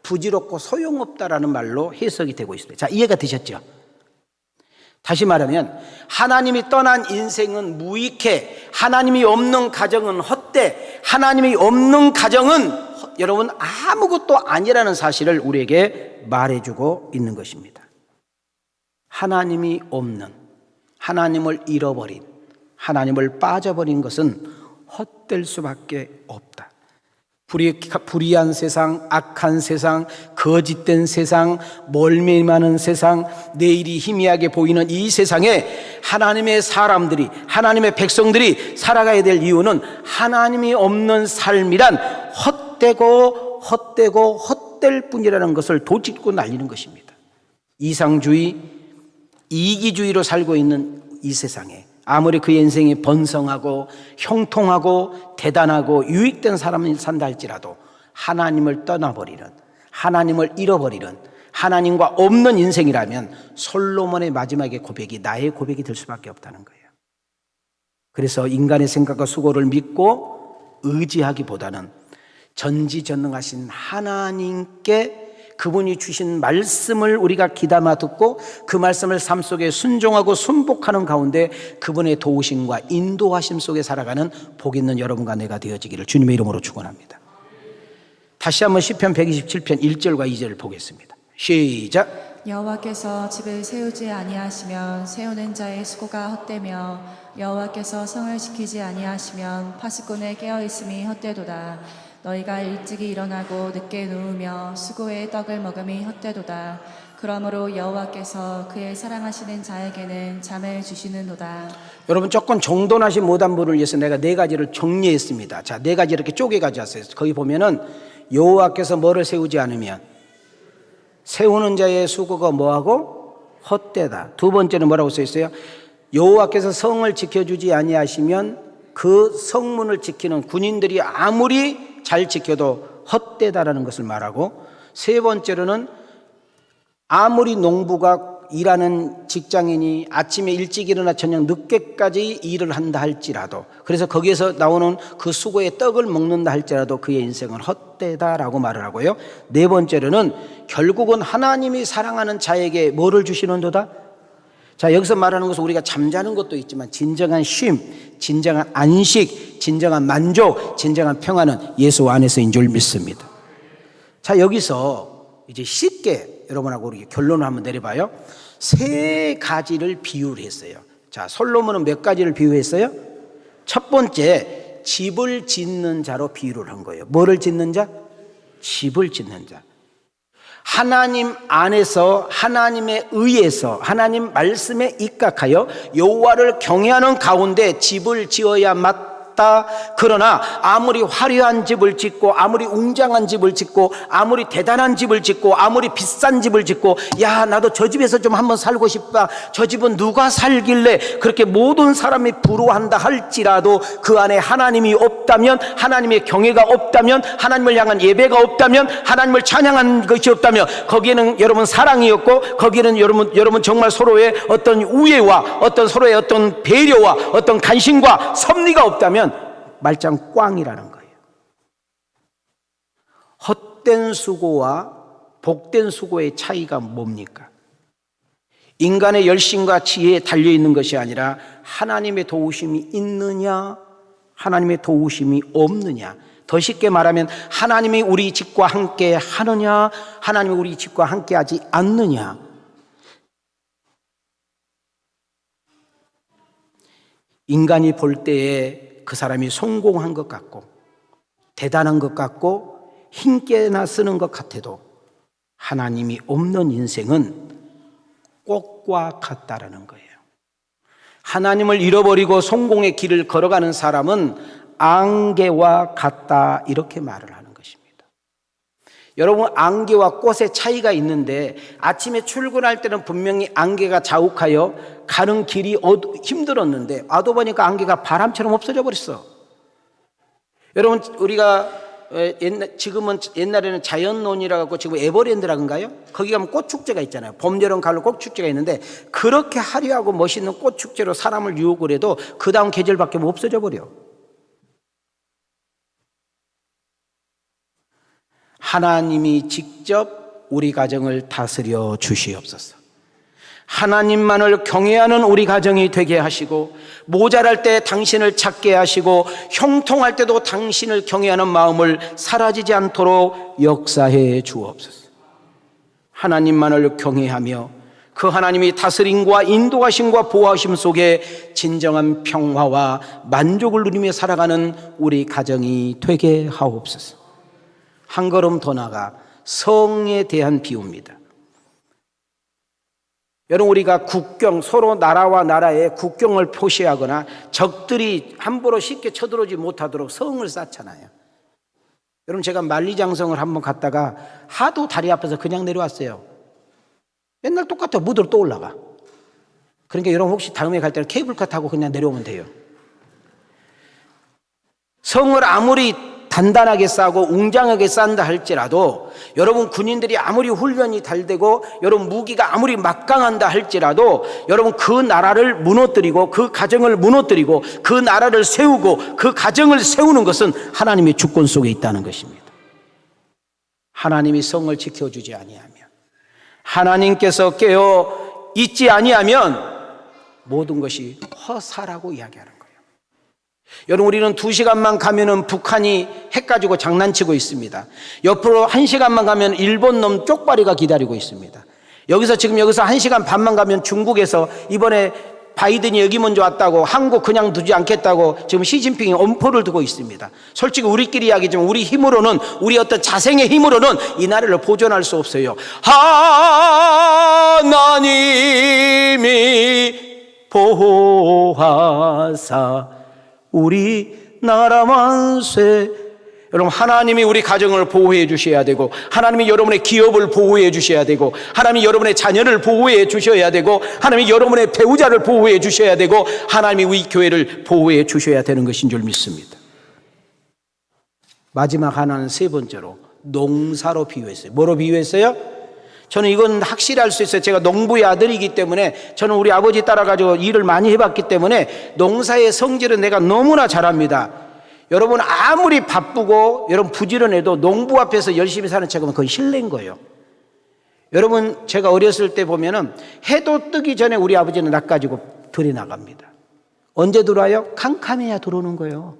부질없고 소용없다라는 말로 해석이 되고 있습니다. 자, 이해가 되셨죠? 다시 말하면 하나님이 떠난 인생은 무익해, 하나님이 없는 가정은 헛돼, 하나님이 없는 가정은 여러분 아무것도 아니라는 사실을 우리에게 말해주고 있는 것입니다. 하나님이 없는, 하나님을 잃어버린, 하나님을 빠져버린 것은 헛될 수밖에 없다. 불의한 세상, 악한 세상, 거짓된 세상, 멀미 많은 세상, 내일이 희미하게 보이는 이 세상에 하나님의 사람들이, 하나님의 백성들이 살아가야 될 이유는 하나님이 없는 삶이란 헛되고 헛될 뿐이라는 것을 도짓고 날리는 것입니다. 이상주의, 이기주의로 살고 있는 이 세상에 아무리 그 인생이 번성하고 형통하고 대단하고 유익된 사람이 산다 할지라도 하나님을 떠나버리는, 하나님을 잃어버리는, 하나님과 없는 인생이라면 솔로몬의 마지막의 고백이 나의 고백이 될 수밖에 없다는 거예요. 그래서 인간의 생각과 수고를 믿고 의지하기보다는 전지전능하신 하나님께 그분이 주신 말씀을 우리가 귀담아 듣고 그 말씀을 삶 속에 순종하고 순복하는 가운데 그분의 도우심과 인도하심 속에 살아가는 복 있는 여러분과 내가 되어지기를 주님의 이름으로 축원합니다. 다시 한번 시편 127편 1절과 2절을 보겠습니다. 시작. 여호와께서 집을 세우지 아니하시면 세우는 자의 수고가 헛되며 여호와께서 성을 지키지 아니하시면 파수꾼의 깨어있음이 헛되도다. 너희가 일찍이 일어나고 늦게 누우며 수고의 떡을 먹음이 헛되도다. 그러므로 여호와께서 그의 사랑하시는 자에게는 잠을 주시는도다. 여러분 조금 정돈하신 못한 분을 위해서 내가 네 가지를 정리했습니다. 자, 네 가지 이렇게 쪼개 가져왔어요. 거기 보면은 여호와께서 뭐를 세우지 않으면 세우는 자의 수고가 뭐하고 헛되다. 두 번째는 뭐라고 써 있어요? 여호와께서 성을 지켜주지 아니하시면 그 성문을 지키는 군인들이 아무리 잘 지켜도 헛되다라는 것을 말하고, 세 번째로는 아무리 농부가 일하는 직장인이 아침에 일찍 일어나 저녁 늦게까지 일을 한다 할지라도, 그래서 거기에서 나오는 그 수고의 떡을 먹는다 할지라도 그의 인생은 헛되다라고 말을 하고요. 네 번째로는 결국은 하나님이 사랑하는 자에게 뭐를 주시는도다? 자, 여기서 말하는 것은 우리가 잠자는 것도 있지만 진정한 쉼, 진정한 안식, 진정한 만족, 진정한 평안은 예수 안에서인 줄 믿습니다. 자, 여기서 이제 쉽게 여러분하고 우리 결론을 한번 내려봐요. 세 가지를 비유를 했어요. 자, 솔로몬은 몇 가지를 비유했어요? 첫 번째, 집을 짓는 자로 비유를 한 거예요. 뭐를 짓는 자? 집을 짓는 자. 하나님 안에서, 하나님에 의해서, 하나님 말씀에 입각하여 여호와를 경외하는 가운데 집을 지어야 맞다. 그러나 아무리 화려한 집을 짓고 아무리 웅장한 집을 짓고 아무리 대단한 집을 짓고 아무리 비싼 집을 짓고 야 나도 저 집에서 좀 한번 살고 싶다, 저 집은 누가 살길래, 그렇게 모든 사람이 부러워한다 할지라도 그 안에 하나님이 없다면, 하나님의 경외가 없다면, 하나님을 향한 예배가 없다면, 하나님을 찬양한 것이 없다면 거기에는 여러분 사랑이 없고 거기에는 여러분 정말 서로의 어떤 우애와 어떤 서로의 어떤 배려와 어떤 관심과 섭리가 없다면 말짱 꽝이라는 거예요. 헛된 수고와 복된 수고의 차이가 뭡니까? 인간의 열심과 지혜에 달려있는 것이 아니라 하나님의 도우심이 있느냐, 하나님의 도우심이 없느냐. 더 쉽게 말하면 하나님이 우리 집과 함께 하느냐, 하나님이 우리 집과 함께 하지 않느냐. 인간이 볼 때에 그 사람이 성공한 것 같고 대단한 것 같고 힘께나 쓰는 것 같아도 하나님이 없는 인생은 꽃과 같다라는 거예요. 하나님을 잃어버리고 성공의 길을 걸어가는 사람은 안개와 같다, 이렇게 말을 하는 것입니다. 여러분, 안개와 꽃의 차이가 있는데 아침에 출근할 때는 분명히 안개가 자욱하여 가는 길이 힘들었는데 와도 보니까 안개가 바람처럼 없어져 버렸어. 여러분, 우리가 지금은 옛날에는 자연논이라고 하고 지금 에버랜드라고인가요? 거기 가면 꽃축제가 있잖아요. 봄, 여름, 가을 꽃축제가 있는데 그렇게 화려하고 멋있는 꽃축제로 사람을 유혹을 해도 그 다음 계절밖에 없어져 버려. 하나님이 직접 우리 가정을 다스려 주시옵소서. 하나님만을 경외하는 우리 가정이 되게 하시고, 모자랄 때 당신을 찾게 하시고, 형통할 때도 당신을 경외하는 마음을 사라지지 않도록 역사해 주옵소서. 하나님만을 경외하며 그 하나님이 다스림과 인도하심과 보호하심 속에 진정한 평화와 만족을 누리며 살아가는 우리 가정이 되게 하옵소서. 한 걸음 더 나아가 성에 대한 비유입니다. 여러분, 우리가 국경, 서로 나라와 나라의 국경을 표시하거나 적들이 함부로 쉽게 쳐들어오지 못하도록 성을 쌓잖아요. 여러분, 제가 만리장성을 한번 갔다가 하도 다리 아파서 그냥 내려왔어요. 맨날 똑같아. 무더러 또 올라가. 그러니까 여러분, 혹시 다음에 갈 때는 케이블카 타고 그냥 내려오면 돼요. 성을 아무리 단단하게 쌓고 웅장하게 쌓는다 할지라도, 여러분 군인들이 아무리 훈련이 잘 되고 여러분 무기가 아무리 막강한다 할지라도, 여러분 그 나라를 무너뜨리고 그 가정을 무너뜨리고 그 나라를 세우고 그 가정을 세우는 것은 하나님의 주권 속에 있다는 것입니다. 하나님이 성을 지켜주지 아니하면, 하나님께서 깨어 있지 아니하면 모든 것이 허사라고 이야기하는 거예요. 여러분, 우리는 2시간만 가면은 북한이 핵 가지고 장난치고 있습니다. 옆으로 1시간만 가면 일본 놈 쪽발이가 기다리고 있습니다. 여기서 1시간 반만 가면 중국에서 이번에 바이든이 여기 먼저 왔다고, 한국 그냥 두지 않겠다고 지금 시진핑이 엄포를 두고 있습니다. 솔직히 우리끼리 이야기지만 우리 힘으로는, 우리 어떤 자생의 힘으로는 이 나라를 보존할 수 없어요. 하나님이 보호하사 우리 나라 만세. 여러분, 하나님이 우리 가정을 보호해 주셔야 되고, 하나님이 여러분의 기업을 보호해 주셔야 되고, 하나님이 여러분의 자녀를 보호해 주셔야 되고, 하나님이 여러분의 배우자를 보호해 주셔야 되고, 하나님이 우리 교회를 보호해 주셔야 되는 것인 줄 믿습니다. 마지막 하나는 세 번째로 농사로 비유했어요. 뭐로 비유했어요? 저는 이건 확실할 수 있어요. 제가 농부의 아들이기 때문에, 저는 우리 아버지 따라가지고 일을 많이 해봤기 때문에 농사의 성질은 내가 너무나 잘 압니다. 여러분, 아무리 바쁘고 여러분 부지런해도 농부 앞에서 열심히 사는 책은 그건 신뢰인 거예요. 여러분, 제가 어렸을 때 보면은 해도 뜨기 전에 우리 아버지는 낚 가지고 들이 나갑니다. 언제 들어와요? 캄캄해야 들어오는 거예요.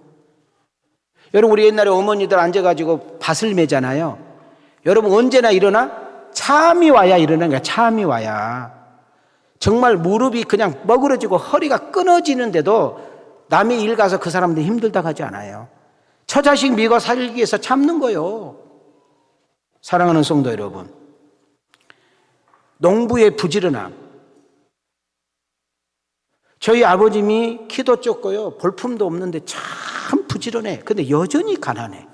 여러분, 우리 옛날에 어머니들 앉아가지고 밭을 매잖아요. 여러분, 언제나 일어나? 참이 와야 일어나는 거야. 참이 와야. 정말 무릎이 그냥 머그러지고 허리가 끊어지는데도 남의 일 가서 그 사람들 힘들다 하지 않아요. 처자식 미고 살기 위해서 참는 거예요. 사랑하는 성도 여러분, 농부의 부지런함. 저희 아버님이 키도 좁고요, 볼품도 없는데 참 부지런해. 근데 여전히 가난해.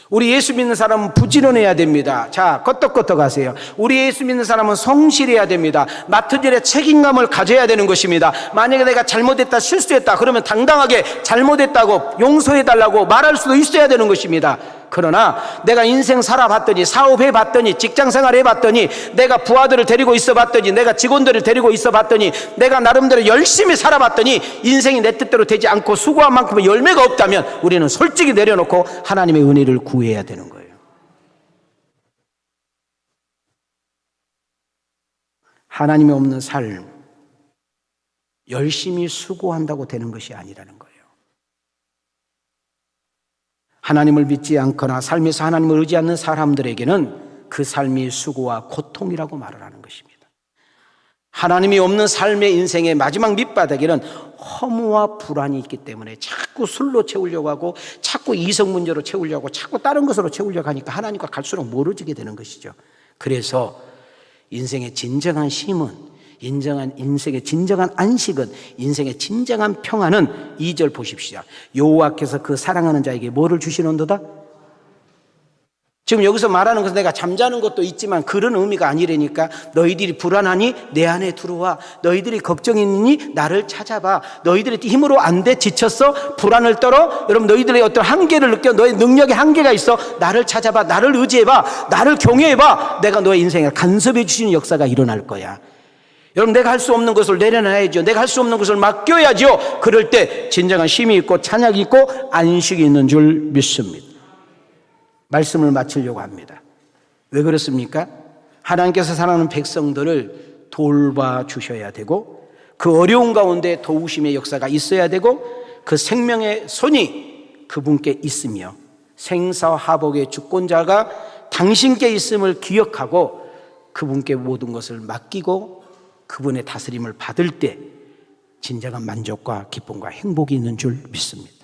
우리 예수 믿는 사람은 부지런해야 됩니다. 자, 껐덕껐덕 하세요. 우리 예수 믿는 사람은 성실해야 됩니다. 맡은 일에 책임감을 가져야 되는 것입니다. 만약에 내가 잘못했다, 실수했다, 그러면 당당하게 잘못했다고 용서해달라고 말할 수도 있어야 되는 것입니다. 그러나 내가 인생 살아봤더니, 사업해봤더니, 직장생활 해봤더니, 내가 부하들을 데리고 있어봤더니, 내가 직원들을 데리고 있어봤더니, 내가 나름대로 열심히 살아봤더니 인생이 내 뜻대로 되지 않고 수고한 만큼의 열매가 없다면 우리는 솔직히 내려놓고 하나님의 은혜를 구해야 되는 거예요. 하나님이 없는 삶, 열심히 수고한다고 되는 것이 아니라는 거예요. 하나님을 믿지 않거나 삶에서 하나님을 의지 않는 사람들에게는 그 삶이 수고와 고통이라고 말을 하는 것입니다. 하나님이 없는 삶의 인생의 마지막 밑바닥에는 허무와 불안이 있기 때문에 자꾸 술로 채우려고 하고, 자꾸 이성 문제로 채우려고 하고, 자꾸 다른 것으로 채우려고 하니까 하나님과 갈수록 멀어지게 되는 것이죠. 그래서 인생의 진정한 쉼은, 인생의 진정한 안식은, 인생의 진정한 평안은 2절 보십시오. 여호와께서 그 사랑하는 자에게 뭐를 주시는도다? 지금 여기서 말하는 것은 내가 잠자는 것도 있지만 그런 의미가 아니라니까. 너희들이 불안하니 내 안에 들어와. 너희들이 걱정이 있니 나를 찾아봐. 너희들이 힘으로 안 돼 지쳤어 불안을 떨어. 여러분 너희들의 어떤 한계를 느껴. 너의 능력에 한계가 있어. 나를 찾아봐. 나를 의지해봐. 나를 경외해봐. 내가 너의 인생을 간섭해 주시는 역사가 일어날 거야. 여러분 내가 할 수 없는 것을 내려놔야죠. 내가 할 수 없는 것을 맡겨야죠. 그럴 때 진정한 쉼이 있고 찬양이 있고 안식이 있는 줄 믿습니다. 말씀을 마치려고 합니다. 왜 그렇습니까? 하나님께서 사랑하는 백성들을 돌봐주셔야 되고 그 어려운 가운데 도우심의 역사가 있어야 되고 그 생명의 손이 그분께 있으며 생사화복의 주권자가 당신께 있음을 기억하고 그분께 모든 것을 맡기고 그분의 다스림을 받을 때 진정한 만족과 기쁨과 행복이 있는 줄 믿습니다.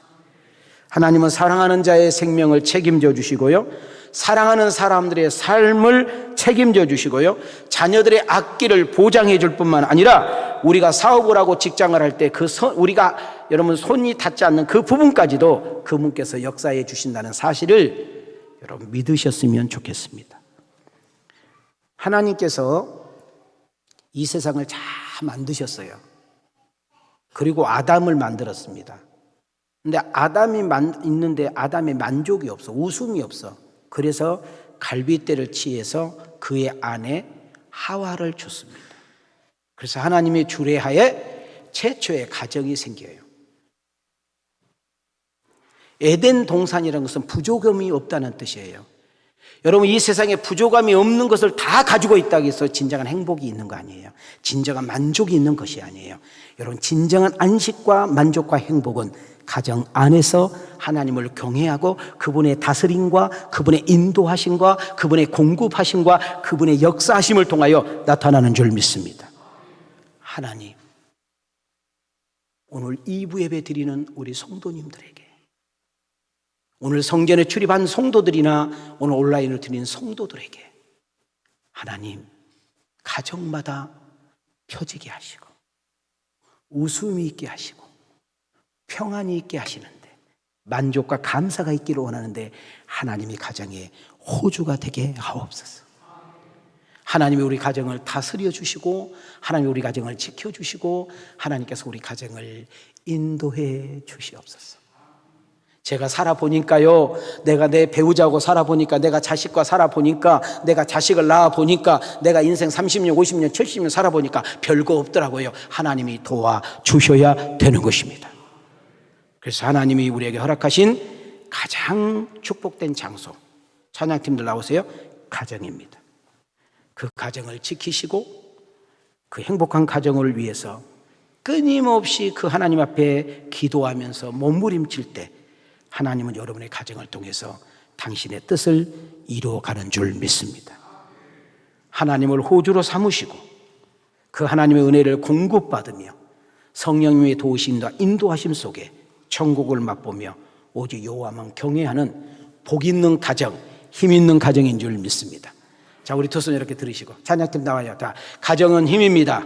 하나님은 사랑하는 자의 생명을 책임져 주시고요, 사랑하는 사람들의 삶을 책임져 주시고요, 자녀들의 앞길을 보장해 줄 뿐만 아니라 우리가 사업을 하고 직장을 할 때 우리가 여러분 손이 닿지 않는 그 부분까지도 그분께서 역사해 주신다는 사실을 여러분 믿으셨으면 좋겠습니다. 하나님께서 이 세상을 잘 만드셨어요. 그리고 아담을 만들었습니다. 근데 아담이 있는데 아담의 만족이 없어. 웃음이 없어. 그래서 갈빗대를 취해서 그의 아내 하와를 줬습니다. 그래서 하나님의 주례하에 최초의 가정이 생겨요. 에덴 동산이라는 것은 부족함이 없다는 뜻이에요. 여러분 이 세상에 부족함이 없는 것을 다 가지고 있다고 해서 진정한 행복이 있는 거 아니에요. 진정한 만족이 있는 것이 아니에요. 여러분 진정한 안식과 만족과 행복은 가정 안에서 하나님을 경외하고 그분의 다스림과 그분의 인도하심과 그분의 공급하심과 그분의 역사하심을 통하여 나타나는 줄 믿습니다. 하나님, 오늘 2부 예배 드리는 우리 성도님들에게, 오늘 성전에 출입한 성도들이나 오늘 온라인을 드리는 성도들에게 하나님 가정마다 펴지게 하시고 웃음이 있게 하시고 평안이 있게 하시는데 만족과 감사가 있기를 원하는데 하나님이 가정의 호주가 되게 하옵소서. 하나님이 우리 가정을 다스려 주시고 하나님이 우리 가정을 지켜주시고 하나님께서 우리 가정을 인도해 주시옵소서. 제가 살아보니까요, 내가 내 배우자하고 살아보니까, 내가 자식과 살아보니까, 내가 자식을 낳아보니까, 내가 인생 30년, 50년, 70년 살아보니까 별거 없더라고요. 하나님이 도와주셔야 되는 것입니다. 그래서 하나님이 우리에게 허락하신 가장 축복된 장소, 찬양팀들 나오세요. 가정입니다. 그 가정을 지키시고 그 행복한 가정을 위해서 끊임없이 그 하나님 앞에 기도하면서 몸부림칠 때 하나님은 여러분의 가정을 통해서 당신의 뜻을 이루어가는 줄 믿습니다. 하나님을 호주로 삼으시고 그 하나님의 은혜를 공급받으며 성령님의 도우심과 인도하심 속에 천국을 맛보며 오직 여호와만 경외하는 복 있는 가정, 힘 있는 가정인 줄 믿습니다. 자, 우리 두 손 이렇게 들으시고 찬양팀 나와요. 자, 가정은 힘입니다.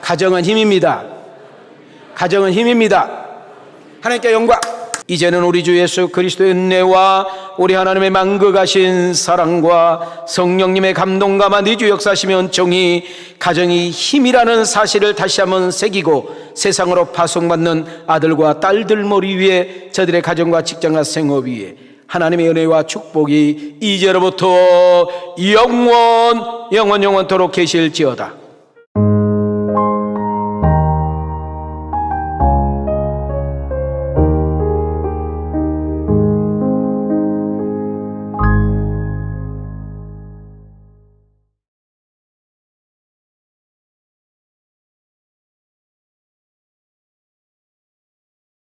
가정은 힘입니다. 가정은 힘입니다. 하나님께 영광. 이제는 우리 주 예수 그리스도의 은혜와 우리 하나님의 만극하신 사랑과 성령님의 감동감화 내주 역사하시며 은총이 가정이 힘이라는 사실을 다시 한번 새기고 세상으로 파송받는 아들과 딸들 머리 위에 저들의 가정과 직장과 생업 위에 하나님의 은혜와 축복이 이제로부터 영원토록 계실지어다.